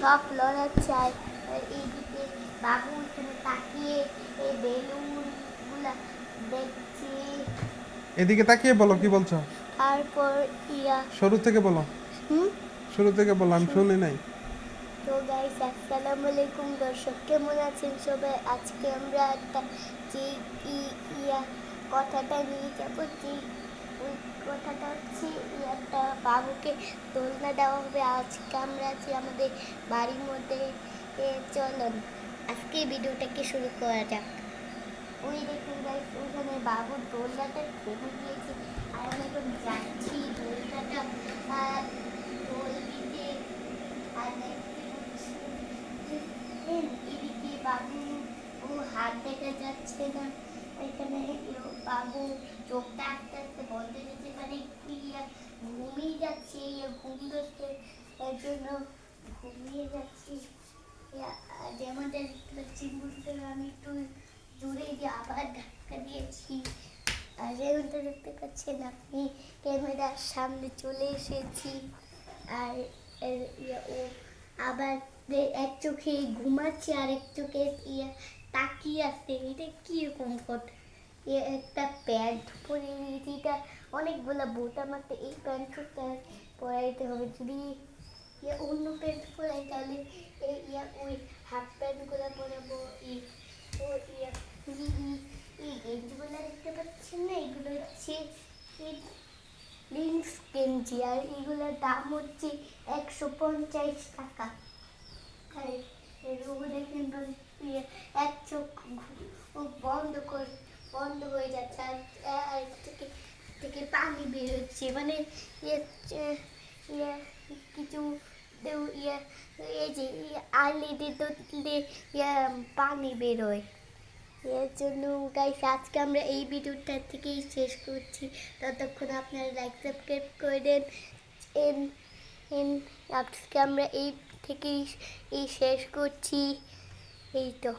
সব লড়াচ্ছে। আর এইদিকে বাবু এখানে তাকিয়ে এই বেলুনগুলা দেখছি। এদিকে তাকিয়ে বলো কি বলছো। তারপর শুরু থেকে বলো। হুম শুরু থেকে বলো, আমি শুনি নাই। তো গাইস আসসালামু আলাইকুম দর্শক, কেমন আছেন সবাই? আজকে আমরা একটা যে ইয়া কথাটা নিয়ে যাব, যে ওই কথাটা হচ্ছে একটা বাবুকে দোলনা দেওয়া হবে। আজকে আমরা আছি আমাদের বাড়ির মধ্যে। চলুন আজকে ভিডিওটাকে শুরু করা যাক। ওই দেখুন গাইস, ওইখানে বাবুর দোলনাটা থেমে গিয়েছে আর আমি এখন যাচ্ছি দোলনাটা দোল দিতে। আর দেখতে পাচ্ছি যে এদিকে বাবু ও হাত দেখা যাচ্ছে না। এখানে বাবু চোখটা আস্তে আস্তে বন্ধ হয়ে যাচ্ছে, মানে ঘুমিয়ে যাচ্ছে, ঘুম ধরছে, এর জন্য ঘুমিয়ে যাচ্ছি। যেমনটা দেখতে পাচ্ছি আমি একটু জোরে দিয়ে আবার ধাক্কা দিয়েছি। আর যেমনটা দেখতে পাচ্ছেন আপনি, ক্যামেরার সামনে চলে এসেছি। আর ও আবার এক চোখে ঘুমাচ্ছে আর এক চোখে তাকিয়ে আছে। এটা কিরকম কথা? একটা প্যান্ট পরে নিয়েছি, এটা অনেকগুলো বোতাম আছে, এই প্যান্টটা পরাইতে হবে। যদি অন্য প্যান্ট পরাই তাহলে ওই হাফ প্যান্টগুলো পরাবো। ও এই গেঞ্জিগুলো দেখতে পাচ্ছেন না, এগুলো হচ্ছে লিন্স গেঞ্জি, আর এগুলোর দাম হচ্ছে 150 টাকা। আর দেখেন এক চোখ বন্ধ হয়ে যাচ্ছে, আর থেকে থেকে পানি বের হচ্ছে, মানে কিছু এই যে আইলিডে তো পানি বেরোয়। এর জন্য গাইস আজকে আমরা এই ভিডিওটা থেকেই শেষ করছি। ততক্ষণ আপনারা লাইক সাবস্ক্রাইব করে দেন। আজকে আমরা এই থেকেই শেষ করছি। এই তো।